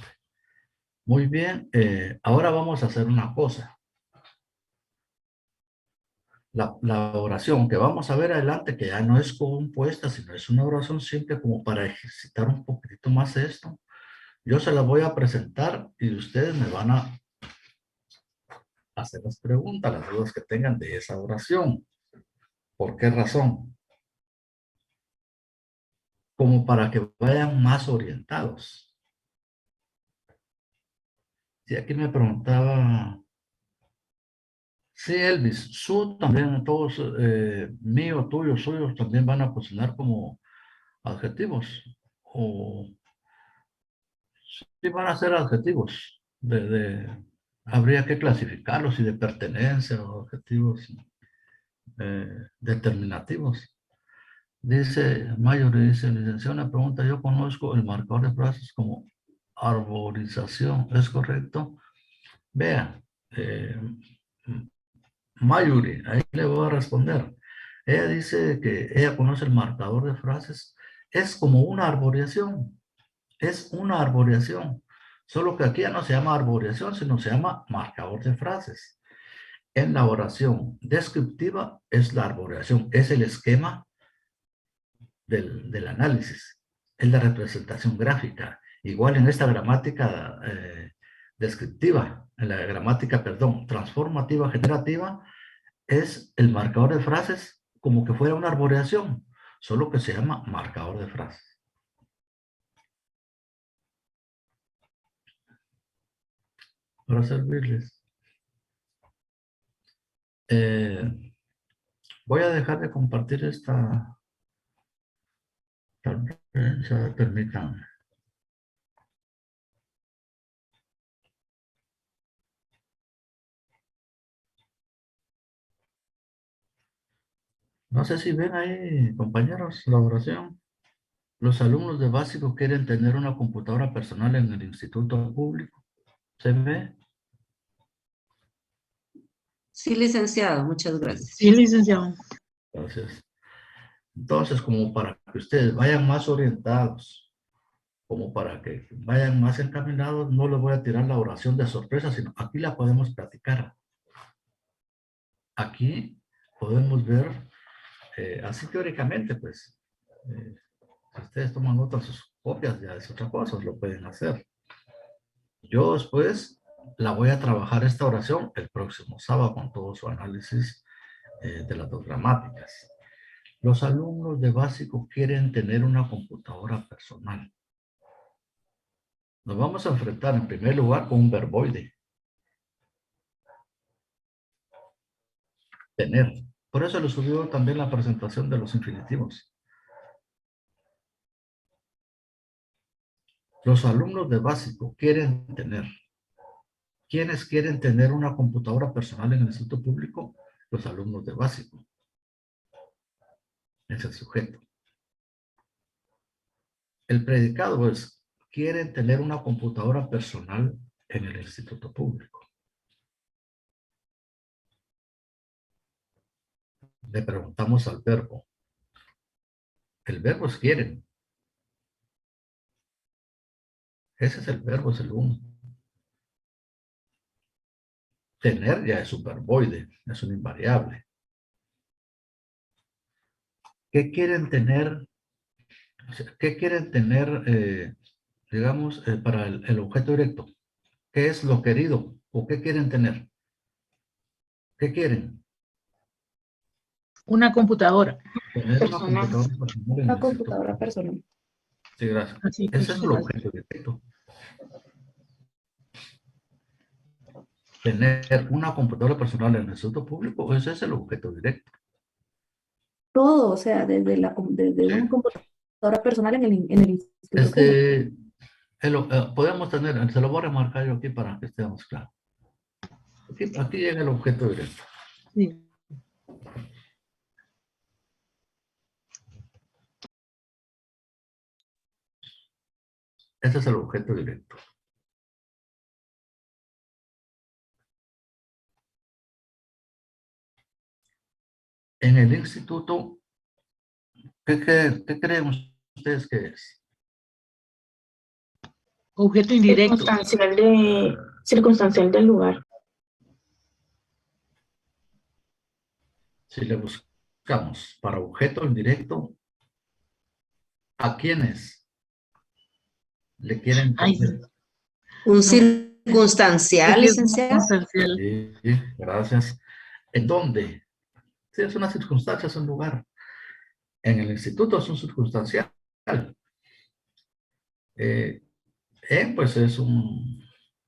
Muy bien. Ahora vamos a hacer una cosa. La oración que vamos a ver adelante, que ya no es compuesta, sino es una oración simple como para ejercitar un poquito más esto. Yo se la voy a presentar y ustedes me van a hacer las preguntas, las dudas que tengan de esa oración. ¿Por qué razón? Como para que vayan más orientados. Si aquí me preguntaba, sí, Elvis, su también, todos, mío, tuyo, suyos, también van a posicionar como adjetivos. O sí van a ser adjetivos. Habría que clasificarlos y de pertenencia o adjetivos determinativos. Dice Mayor, dice, licenciado, una pregunta, yo conozco el marcador de frases como arborización, ¿es correcto? Vea, Mayuri, ahí le voy a responder. Ella dice que ella conoce el marcador de frases, es como una arborización, es una arborización, solo que aquí ya no se llama arborización, sino se llama marcador de frases. En la oración descriptiva es la arborización, es el esquema del análisis, es la representación gráfica. Igual en esta gramática descriptiva, en la gramática, perdón, transformativa, generativa, es el marcador de frases como que fuera una arboreación, solo que se llama marcador de frases. Para servirles. Voy a dejar de compartir esta. Tal vez, permítanme. No sé si ven ahí, compañeros, la oración. Los alumnos de básico quieren tener una computadora personal en el instituto público. ¿Se ve? Sí, licenciado, muchas gracias. Sí, licenciado. Gracias. Entonces, como para que ustedes vayan más orientados, como para que vayan más encaminados, no les voy a tirar la oración de sorpresa, sino aquí la podemos platicar. Aquí podemos ver, así teóricamente, pues, si ustedes toman notas sus copias, ya es otra cosa, lo pueden hacer. Yo después la voy a trabajar esta oración el próximo sábado con todo su análisis de las dos gramáticas. Los alumnos de básico quieren tener una computadora personal. Nos vamos a enfrentar en primer lugar con un verboide. Tener. Por eso les subió también la presentación de los infinitivos. Los alumnos de básico quieren tener. ¿Quiénes quieren tener una computadora personal en el instituto público? Los alumnos de básico. Es el sujeto. El predicado es, quieren tener una computadora personal en el instituto público. Le preguntamos al verbo. El verbo es quieren. Ese es el verbo, es el uno. Tener ya es un verboide, es un invariable. ¿Qué quieren tener? ¿Qué quieren tener, digamos, para el objeto directo? ¿Qué es lo querido? ¿O qué quieren tener? ¿Qué quieren? Una computadora. Tener una Personal. computadora personal en Una el computadora instituto. personal. Sí, gracias. Así, Ese es el personal. objeto directo. Tener una computadora personal en el instituto público, ese es el objeto directo. Todo, o sea, desde una computadora personal en el instituto público. Podemos tener, se lo voy a remarcar yo aquí para que estemos claros. Aquí llega el objeto directo. Sí. Ese es el objeto directo. En el instituto, ¿qué creen ustedes que es? Objeto indirecto. Circunstancial del lugar. Si le buscamos para objeto indirecto, ¿a quiénes le quieren Ay, tener? Un circunstancial, es licenciado. circunstancial. Sí, gracias. ¿En dónde? Sí, es una circunstancia, es un lugar. En el instituto es un circunstancial. Pues es un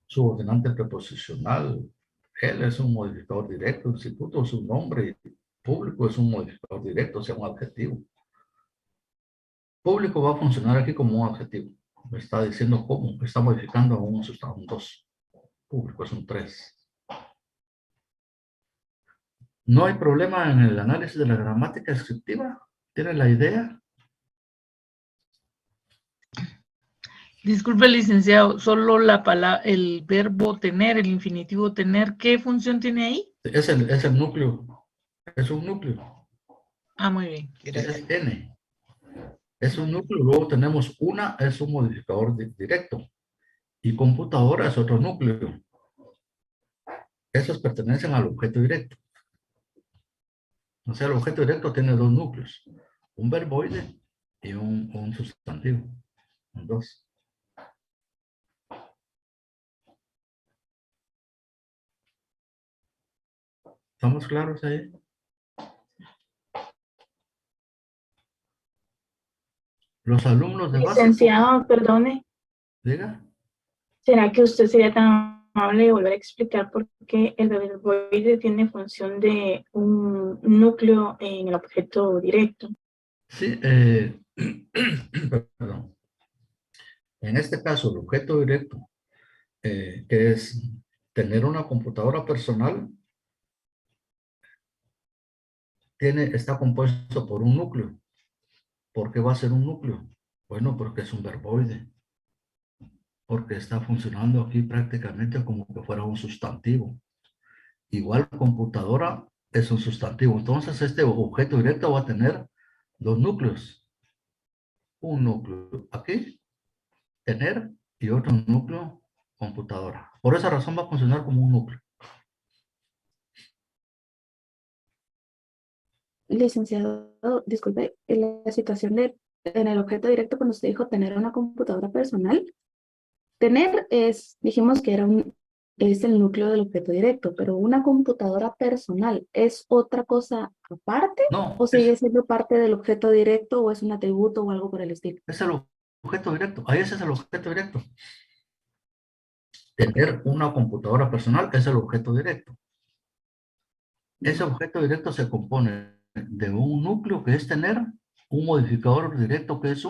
subordinante preposicional. Él es un modificador directo. El instituto es un nombre. Público es un modificador directo, o sea, un adjetivo. Público va a funcionar aquí como un adjetivo. Me está diciendo cómo. Está modificando a un sustantivo, un 2. Público es un 3. No hay problema en el análisis de la gramática descriptiva. ¿Tiene la idea? Disculpe, licenciado, solo la palabra, el verbo tener, el infinitivo tener, ¿qué función tiene ahí? Es el núcleo. Es un núcleo. Ah, muy bien. Es N. Es un núcleo. Luego tenemos una, es un modificador directo. Y computadora es otro núcleo. Esos pertenecen al objeto directo. O sea, el objeto directo tiene dos núcleos. Un verboide y un sustantivo. Un 2. ¿Estamos claros ahí? Los alumnos de básico. Licenciado, perdone, Diga. ¿será que usted sería tan amable de volver a explicar por qué el verboide tiene función de un núcleo en el objeto directo? Sí, perdón. En este caso, el objeto directo, que es tener una computadora personal, está compuesto por un núcleo. ¿Por qué va a ser un núcleo? Bueno, porque es un verboide. Porque está funcionando aquí prácticamente como que fuera un sustantivo. Igual computadora es un sustantivo. Entonces este objeto directo va a tener dos núcleos. Un núcleo aquí, tener, y otro núcleo, computadora. Por esa razón va a funcionar como un núcleo. Licenciado, disculpe, en la situación en el objeto directo, cuando usted dijo tener una computadora personal, tener dijimos que es el núcleo del objeto directo, pero una computadora personal ¿es otra cosa aparte? No, ¿O sigue siendo parte del objeto directo o es un atributo o algo por el estilo? es el objeto directo. Ahí ese es el objeto directo. Tener una computadora personal es el objeto directo. Ese objeto directo se compone de un núcleo que es tener, un modificador directo que es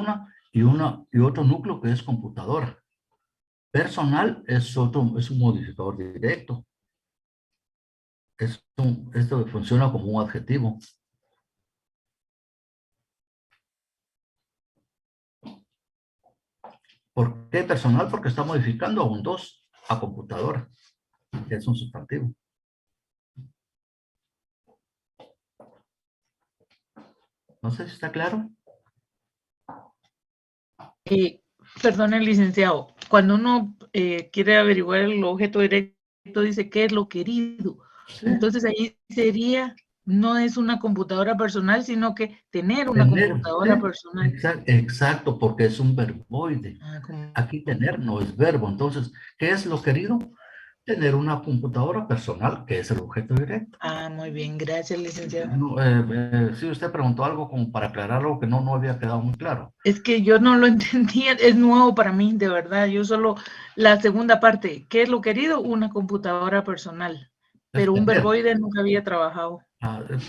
y otro núcleo que es computadora. Personal es un modificador directo. Esto funciona como un adjetivo. ¿Por qué personal? Porque está modificando a un 2 a computadora, que es un sustantivo. No sé si está claro. Perdone, licenciado, cuando uno quiere averiguar el objeto directo, dice qué es lo querido. Sí. Entonces ahí sería, no es una computadora personal, sino que tener una computadora personal. Exacto, porque es un verboide. Como... Aquí tener no es verbo. Entonces, ¿qué es lo querido? Tener una computadora personal, que es el objeto directo. Muy bien, gracias, licenciado. No, sí, usted preguntó algo como para aclarar algo que no había quedado muy claro. Es que yo no lo entendía, es nuevo para mí, de verdad. Yo solo, la segunda parte, ¿qué es lo querido? Una computadora personal. Pero un verboide nunca había trabajado.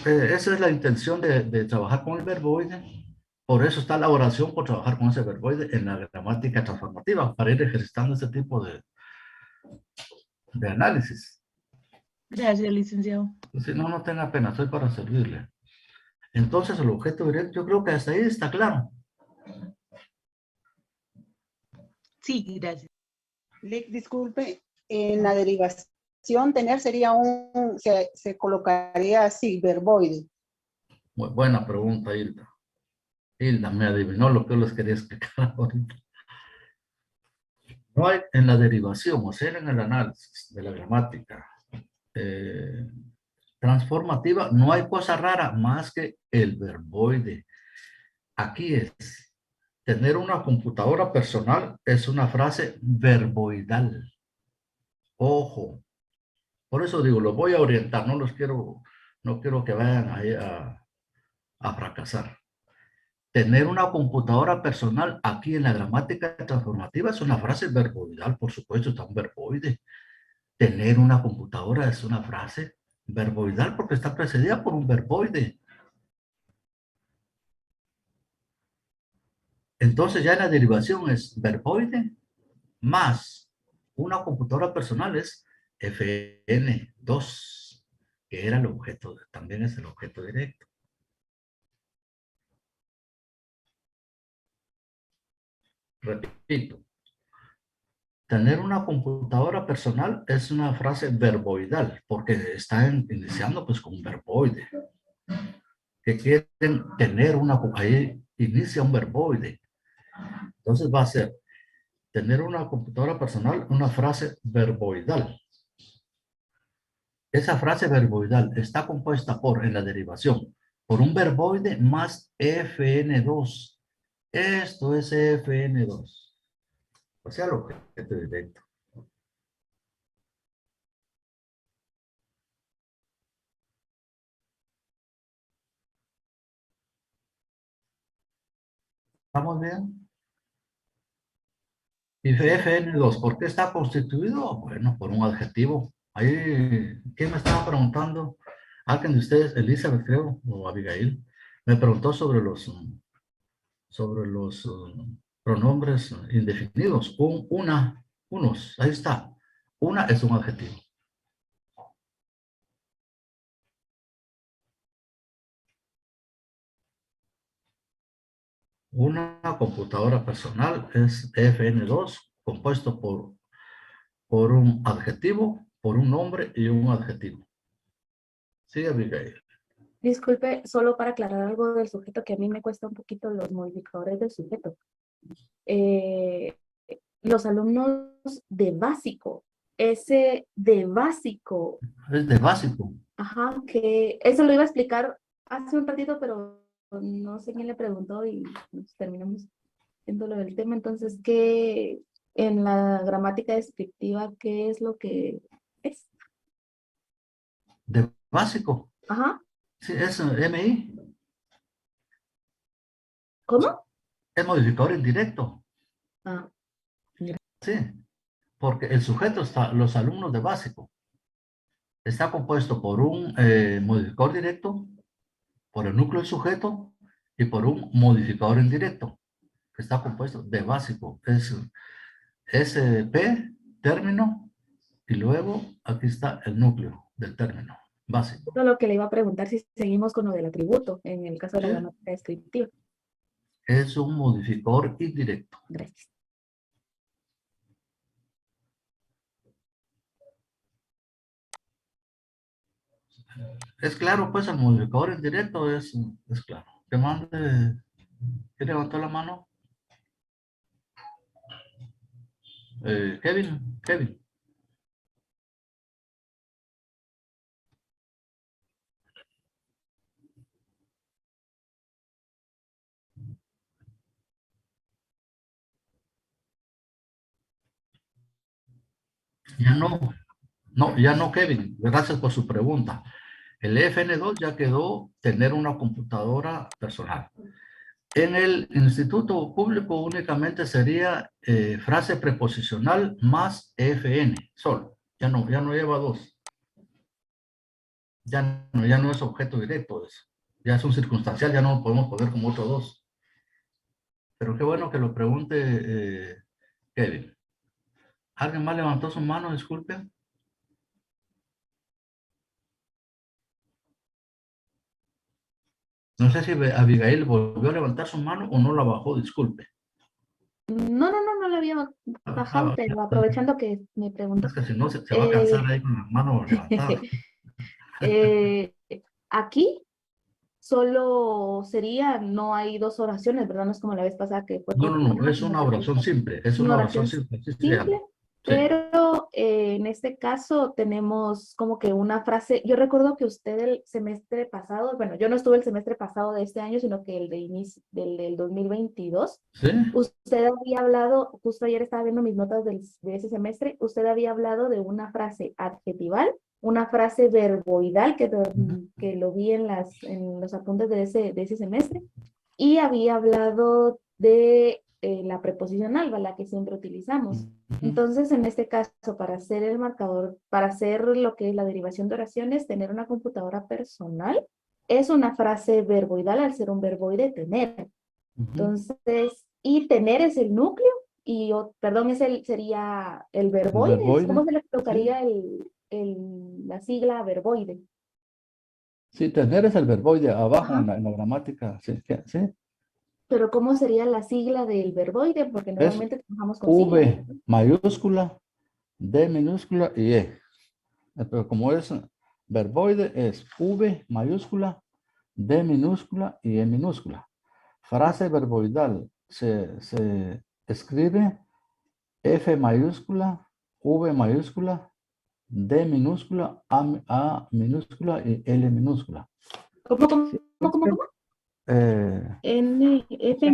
Esa es la intención de trabajar con el verboide. Por eso está la oración por trabajar con ese verboide en la gramática transformativa, para ir ejercitando ese tipo de análisis. Gracias, licenciado. Si no, no tenga pena, estoy para servirle. Entonces, el objeto directo, yo creo que hasta ahí está claro. Sí, gracias. Disculpe, en la derivación tener sería se colocaría así, verboide. Muy buena pregunta, Hilda. Hilda me adivinó lo que yo les quería explicar ahorita. No hay en la derivación, o sea, en el análisis de la gramática transformativa, no hay cosa rara más que el verboide. Aquí es, tener una computadora personal es una frase verboidal. Ojo. Por eso digo, los voy a orientar, no quiero que vayan ahí a fracasar. Tener una computadora personal aquí en la gramática transformativa es una frase verboidal, por supuesto, está un verboide. Tener una computadora es una frase verboidal porque está precedida por un verboide. Entonces ya la derivación es verboide más una computadora personal es FN2, que era el objeto, también es el objeto directo. Repito, tener una computadora personal es una frase verboidal, porque está iniciando pues con un verboide. Que quieren tener ahí inicia un verboide. Entonces va a ser tener una computadora personal, una frase verboidal. Esa frase verboidal está compuesta en la derivación, por un verboide más FN2. Esto es FN2. O sea, el objeto directo. ¿Estamos bien? Y FN2, ¿por qué está constituido? Bueno, por un adjetivo. Ahí, ¿quién me estaba preguntando? Alguien de ustedes, Elizabeth creo, o Abigail, me preguntó sobre los pronombres indefinidos. Unos, ahí está. Una es un adjetivo. Una computadora personal es FN2, compuesto por un adjetivo, por un nombre y un adjetivo. Sí, Abigail. Disculpe, solo para aclarar algo del sujeto, que a mí me cuesta un poquito los modificadores del sujeto. Los alumnos de básico, ese de básico, Es de básico. ajá, que eso lo iba a explicar hace un ratito, pero no sé quién le preguntó y nos terminamos viendo lo del tema. Entonces, ¿qué en la gramática descriptiva, qué es lo que es? De básico. Ajá, Sí, es MI. ¿cómo? Es modificador indirecto. Ah, Sí, porque el sujeto está, los alumnos de básico, está compuesto por un modificador directo, por el núcleo del sujeto y por un modificador indirecto, que está compuesto de básico. Es SP, término, y luego aquí está el núcleo del término, básico. eso es lo que le iba a preguntar, si seguimos con lo del atributo, en el caso de la Sí. gramática descriptiva. Es un modificador indirecto. Gracias. Es claro, pues el modificador indirecto es claro. Que mande, ¿quién levantó la mano? Kevin. Ya no, Kevin. Gracias por su pregunta. El FN2 ya quedó tener una computadora personal. En el instituto público únicamente sería frase preposicional más FN, solo. Ya no lleva dos. Ya no es objeto directo eso. Ya es un circunstancial, ya no lo podemos poner como otro dos. Pero qué bueno que lo pregunte Kevin. ¿Alguien más levantó su mano? Disculpen. No sé si Abigail volvió a levantar su mano o no la bajó, disculpe. No la había bajado, pero aprovechando que me preguntó. Es que si no se va a cansar ahí con la mano levantada. Aquí solo sería, no hay dos oraciones, ¿verdad? No es como la vez pasada que fue No, es una oración simple. Es una oración simple. Así se llama. simple, Sí. pero en este caso tenemos como que una frase. Yo recuerdo que usted el semestre pasado, bueno, yo no estuve el semestre pasado de este año, sino que el de inicio del 2022. ¿Sí? Usted había hablado, justo ayer estaba viendo mis notas de ese semestre, usted había hablado de una frase adjetival, una frase verboidal que lo vi en los apuntes de ese semestre, y había hablado de la preposicional, la que siempre utilizamos. Entonces, en este caso, para hacer el marcador, para hacer lo que es la derivación de oraciones, tener una computadora personal es una frase verboidal al ser un verboide tener. Entonces, y tener es el núcleo, y perdón, sería el verboide. ¿Cómo se le colocaría la sigla verboide? Sí, tener es el verboide abajo en la gramática. Sí. Pero ¿cómo sería la sigla del verboide? Porque normalmente trabajamos con V siglas. mayúscula, D minúscula y E. Pero como es verboide, es V mayúscula, D minúscula y E minúscula. Frase verboidal se escribe F mayúscula, V mayúscula, D minúscula, A minúscula y L minúscula. ¿Cómo? F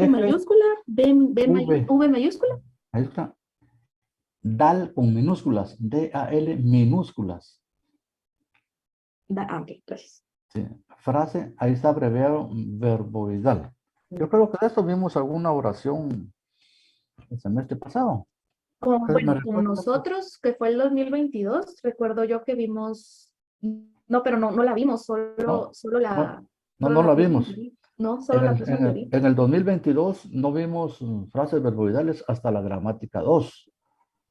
mayúscula, V mayúscula. Ahí está. DAL con minúsculas, D-A-L minúsculas. Ok, gracias. Sí. Frase, ahí está abreviado verboidal. Yo creo que de esto vimos alguna oración el semestre pasado. Bueno, con nosotros, que fue el 2022, recuerdo yo que vimos, no, pero no la vimos, solo la... No la vimos. No, solo la frase mayoría. En el 2022 no vimos frases verboidales hasta la gramática 2.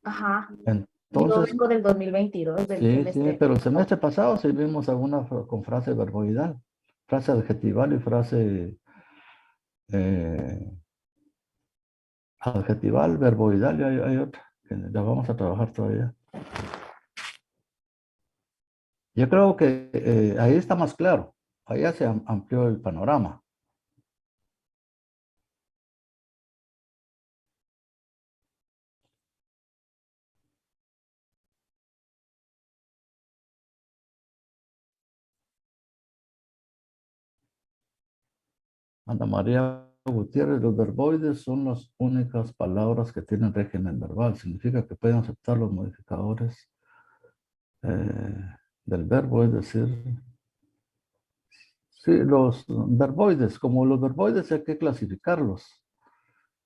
Ajá. Entonces, yo vengo del 2022, del semestre. Sí, pero el semestre pasado sí vimos alguna con frase verboidal, frase adjetival y frase adjetival, verboidal y hay otra que la vamos a trabajar todavía. Yo creo que ahí está más claro. Ahí ya se amplió el panorama. Ana María Gutiérrez, los verboides son las únicas palabras que tienen régimen verbal. Significa que pueden aceptar los modificadores del verbo, es decir, sí, los verboides, como los verboides hay que clasificarlos,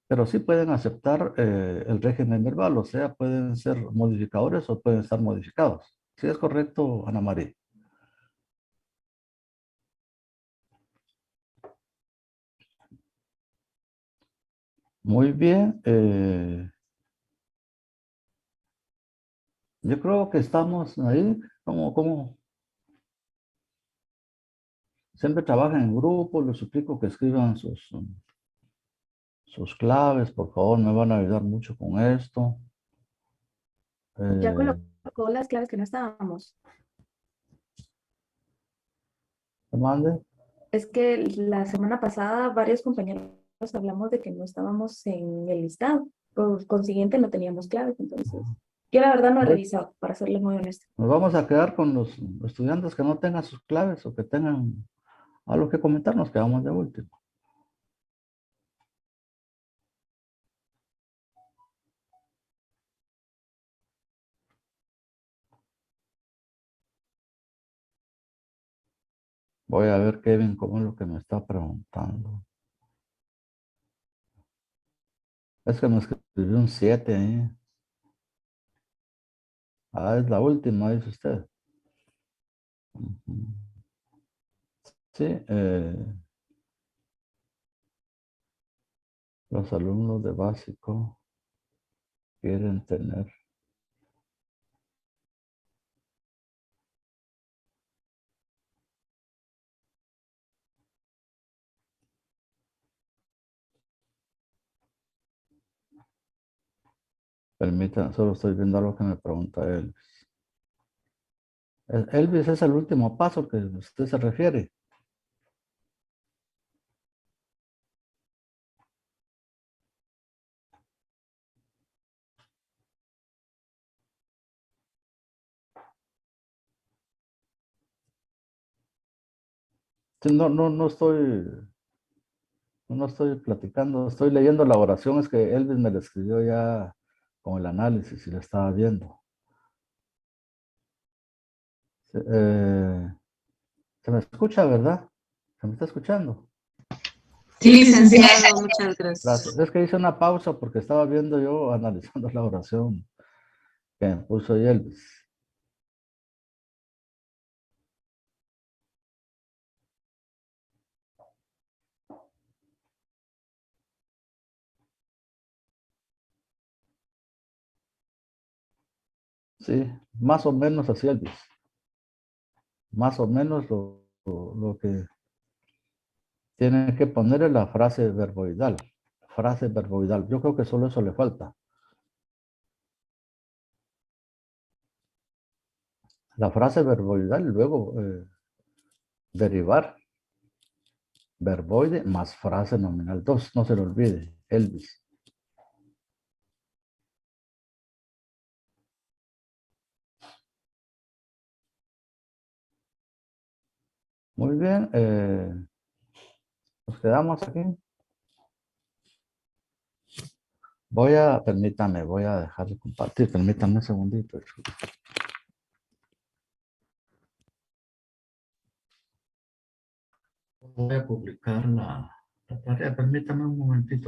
pero sí pueden aceptar el régimen verbal, o sea, pueden ser modificadores o pueden estar modificados. ¿Sí es correcto, Ana María? Muy bien. Yo creo que estamos ahí, como siempre trabajan en grupo, les suplico que escriban sus claves, por favor, me van a ayudar mucho con esto. Ya Eh, colocó las claves que no estábamos. ¿te mande? Es que la semana pasada varios compañeros hablamos de que no estábamos en el listado. Por consiguiente, no teníamos claves. Entonces, yo la verdad no he revisado, para serle muy honesta. Nos vamos a quedar con los estudiantes que no tengan sus claves o que tengan algo que comentar, nos quedamos de último. Voy a ver, Kevin, cómo es lo que me está preguntando. Es que me escribió un 7 ahí. Ah, es la última, dice usted. Ujú. Sí, los alumnos de básico quieren tener. Permítanme, solo estoy viendo algo que me pregunta Elvis. Elvis es el último paso que usted se refiere. Sí, no estoy platicando, estoy leyendo la oración, es que Elvis me la escribió ya con el análisis y la estaba viendo. Se me escucha, ¿verdad? ¿Se me está escuchando? Sí, licenciado, muchas gracias. Gracias. Es que hice una pausa porque estaba viendo yo, analizando la oración que me puso Elvis. Sí, más o menos así Elvis. Más o menos lo que tiene que poner es la frase verboidal. Frase verboidal. Yo creo que solo eso le falta. La frase verboidal y luego derivar verboide más frase nominal 2. No se lo olvide, Elvis. Muy bien. Nos quedamos aquí. Permítame, voy a dejar de compartir. Permítame un segundito. Voy a publicar la tarea. Permítame un momentito.